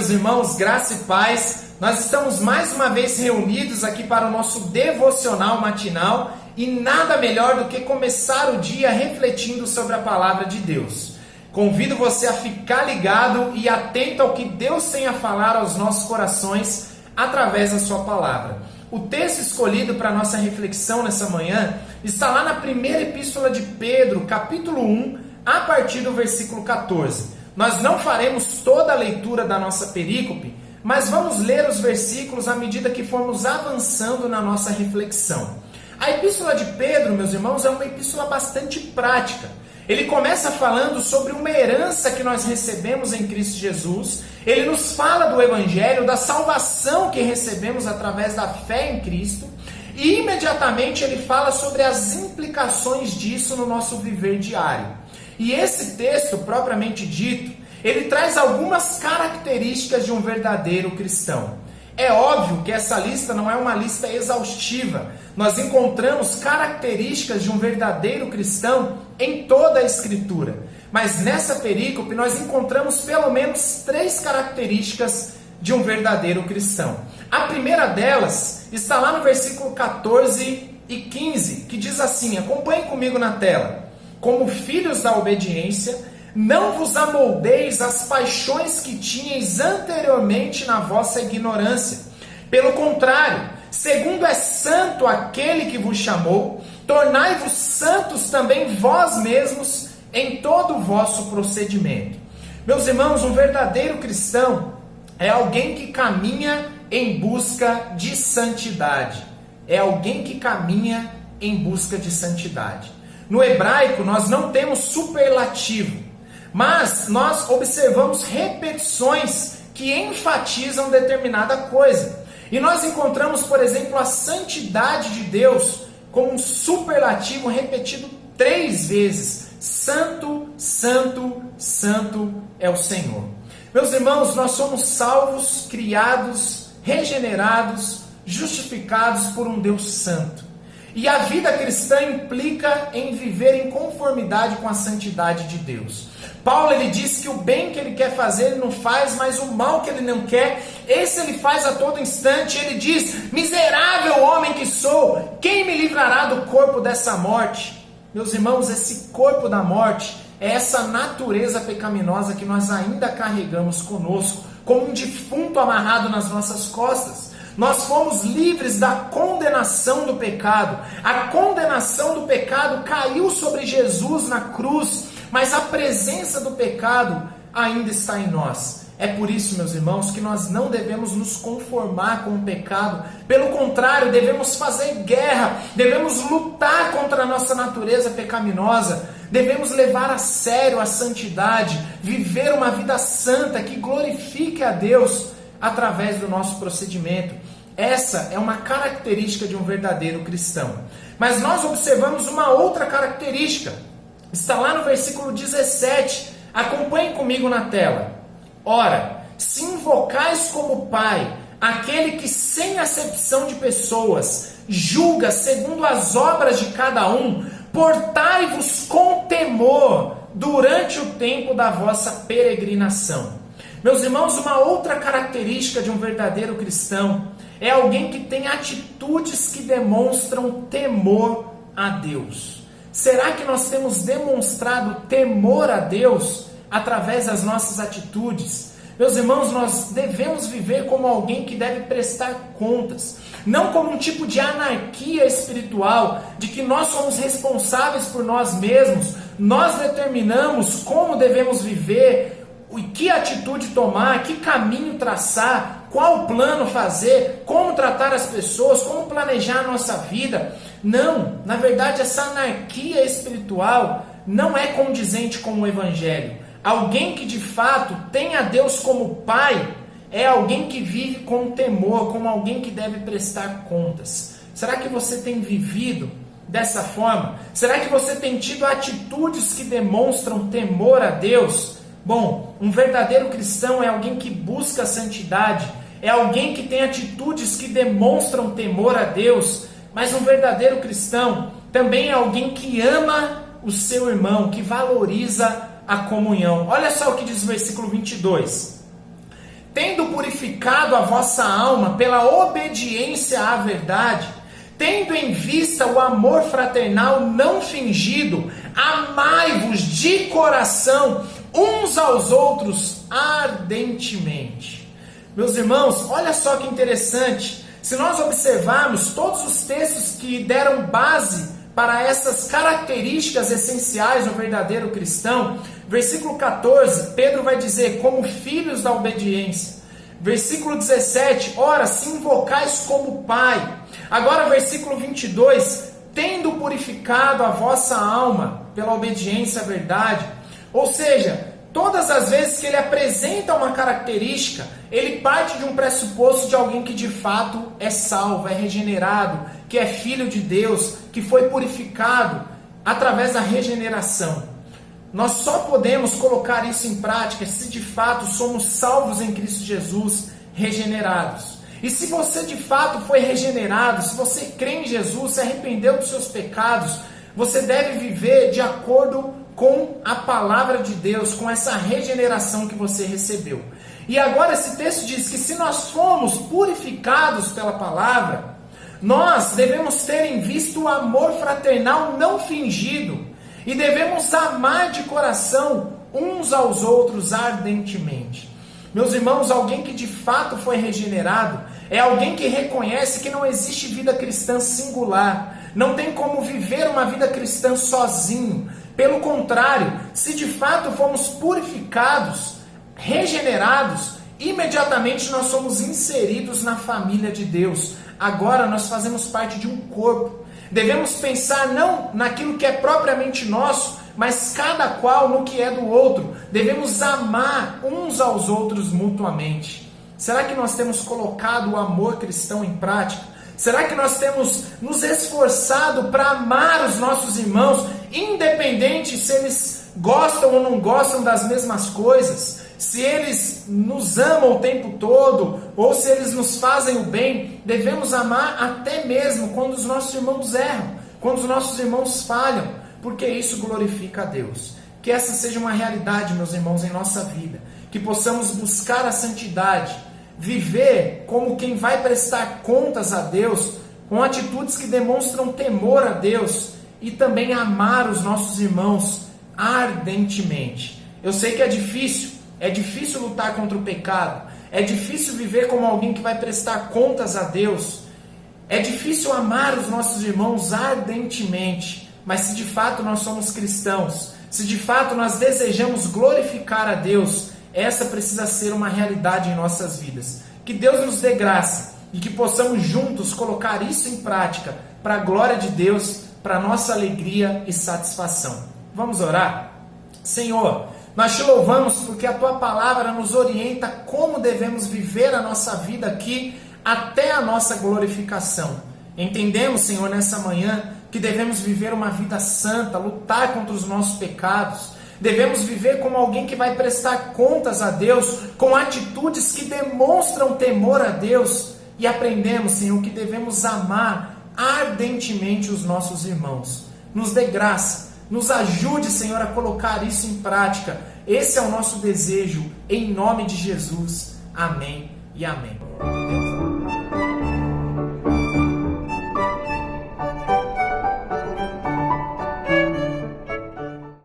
meus irmãos, graça e paz. Nós estamos mais uma vez reunidos aqui para o nosso devocional matinal e nada melhor do que começar o dia refletindo sobre a palavra de Deus. Convido você a ficar ligado e atento ao que Deus tem a falar aos nossos corações através da sua palavra. O texto escolhido para a nossa reflexão nessa manhã está lá na primeira epístola de Pedro, capítulo 1, a partir do versículo 14. Nós não faremos toda a leitura da nossa perícope, mas vamos ler os versículos à medida que formos avançando na nossa reflexão. A epístola de Pedro, meus irmãos, é uma epístola bastante prática. Ele começa falando sobre uma herança que nós recebemos em Cristo Jesus. Ele nos fala do Evangelho, da salvação que recebemos através da fé em Cristo. E imediatamente ele fala sobre as implicações disso no nosso viver diário. E esse texto, propriamente dito, ele traz algumas características de um verdadeiro cristão. É óbvio que essa lista não é uma lista exaustiva. Nós encontramos características de um verdadeiro cristão em toda a Escritura. Mas nessa perícope nós encontramos pelo menos 3 características de um verdadeiro cristão. A primeira delas está lá no versículo 14 e 15, que diz assim, acompanhe comigo na tela. Como filhos da obediência, não vos amoldeis às paixões que tinhais anteriormente na vossa ignorância. Pelo contrário, segundo é santo aquele que vos chamou, tornai-vos santos também vós mesmos em todo o vosso procedimento. Meus irmãos, um verdadeiro cristão é alguém que caminha em busca de santidade. É alguém que caminha em busca de santidade. No hebraico, nós não temos superlativo, mas nós observamos repetições que enfatizam determinada coisa. E nós encontramos, por exemplo, a santidade de Deus como um superlativo repetido 3 vezes. Santo, santo, santo é o Senhor. Meus irmãos, nós somos salvos, criados, regenerados, justificados por um Deus santo. E a vida cristã implica em viver em conformidade com a santidade de Deus. Paulo ele diz que o bem que ele quer fazer ele não faz, mas o mal que ele não quer, esse ele faz a todo instante. Ele diz, miserável homem que sou, quem me livrará do corpo dessa morte? Meus irmãos, esse corpo da morte é essa natureza pecaminosa que nós ainda carregamos conosco, como um defunto amarrado nas nossas costas. Nós fomos livres da condenação do pecado. A condenação do pecado caiu sobre Jesus na cruz, mas a presença do pecado ainda está em nós. É por isso, meus irmãos, que nós não devemos nos conformar com o pecado. Pelo contrário, devemos fazer guerra, devemos lutar contra a nossa natureza pecaminosa, devemos levar a sério a santidade, viver uma vida santa que glorifique a Deus através do nosso procedimento. Essa é uma característica de um verdadeiro cristão. Mas nós observamos uma outra característica. Está lá no versículo 17. Acompanhe comigo na tela. Ora, se invocais como Pai aquele que sem acepção de pessoas julga segundo as obras de cada um, portai-vos com temor durante o tempo da vossa peregrinação. Meus irmãos, uma outra característica de um verdadeiro cristão é alguém que tem atitudes que demonstram temor a Deus. Será que nós temos demonstrado temor a Deus através das nossas atitudes? Meus irmãos, nós devemos viver como alguém que deve prestar contas, não como um tipo de anarquia espiritual, de que nós somos responsáveis por nós mesmos, nós determinamos como devemos viver, que atitude tomar, que caminho traçar, qual plano fazer, como tratar as pessoas, como planejar a nossa vida. Não, na verdade essa anarquia espiritual não é condizente com o Evangelho. Alguém que de fato tem a Deus como Pai é alguém que vive com temor, como alguém que deve prestar contas. Será que você tem vivido dessa forma? Será que você tem tido atitudes que demonstram temor a Deus? Bom, um verdadeiro cristão é alguém que busca a santidade, é alguém que tem atitudes que demonstram temor a Deus, mas um verdadeiro cristão também é alguém que ama o seu irmão, que valoriza a comunhão. Olha só o que diz o versículo 22. tendo purificado a vossa alma pela obediência à verdade, tendo em vista o amor fraternal não fingido, amai-vos de coração uns aos outros ardentemente. Meus irmãos, olha só que interessante. Se nós observarmos todos os textos que deram base para essas características essenciais do verdadeiro cristão, versículo 14, Pedro vai dizer, como filhos da obediência. Versículo 17, ora, se invocais como Pai. Agora, versículo 22, tendo purificado a vossa alma pela obediência à verdade. Ou seja, todas as vezes que ele apresenta uma característica, ele parte de um pressuposto de alguém que de fato é salvo, é regenerado, que é filho de Deus, que foi purificado através da regeneração. Nós só podemos colocar isso em prática se de fato somos salvos em Cristo Jesus, regenerados. E se você de fato foi regenerado, se você crê em Jesus, se arrependeu dos seus pecados, você deve viver de acordo com a palavra de Deus, com essa regeneração que você recebeu. E agora esse texto diz que se nós fomos purificados pela palavra, nós devemos ter em vista o amor fraternal não fingido e devemos amar de coração uns aos outros ardentemente. Meus irmãos, alguém que de fato foi regenerado é alguém que reconhece que não existe vida cristã singular, não tem como viver uma vida cristã sozinho. Pelo contrário, se de fato fomos purificados, regenerados, imediatamente nós somos inseridos na família de Deus. Agora nós fazemos parte de um corpo. Devemos pensar não naquilo que é propriamente nosso, mas cada qual no que é do outro. Devemos amar uns aos outros mutuamente. Será que nós temos colocado o amor cristão em prática? Será que nós temos nos esforçado para amar os nossos irmãos, independente se eles gostam ou não gostam das mesmas coisas? Se eles nos amam o tempo todo, ou se eles nos fazem o bem, devemos amar até mesmo quando os nossos irmãos erram, quando os nossos irmãos falham, porque isso glorifica a Deus. Que essa seja uma realidade, meus irmãos, em nossa vida, que possamos buscar a santidade, viver como quem vai prestar contas a Deus, com atitudes que demonstram temor a Deus, e também amar os nossos irmãos ardentemente. Eu sei que é difícil lutar contra o pecado, é difícil viver como alguém que vai prestar contas a Deus, é difícil amar os nossos irmãos ardentemente, mas se de fato nós somos cristãos, se de fato nós desejamos glorificar a Deus, essa precisa ser uma realidade em nossas vidas. Que Deus nos dê graça e que possamos juntos colocar isso em prática para a glória de Deus, para a nossa alegria e satisfação. Vamos orar? Senhor, nós te louvamos porque a tua palavra nos orienta como devemos viver a nossa vida aqui até a nossa glorificação. Entendemos, Senhor, nessa manhã que devemos viver uma vida santa, lutar contra os nossos pecados. Devemos viver como alguém que vai prestar contas a Deus, com atitudes que demonstram temor a Deus. E aprendemos, Senhor, que devemos amar ardentemente os nossos irmãos. Nos dê graça, nos ajude, Senhor, a colocar isso em prática. Esse é o nosso desejo, em nome de Jesus. Amém e amém.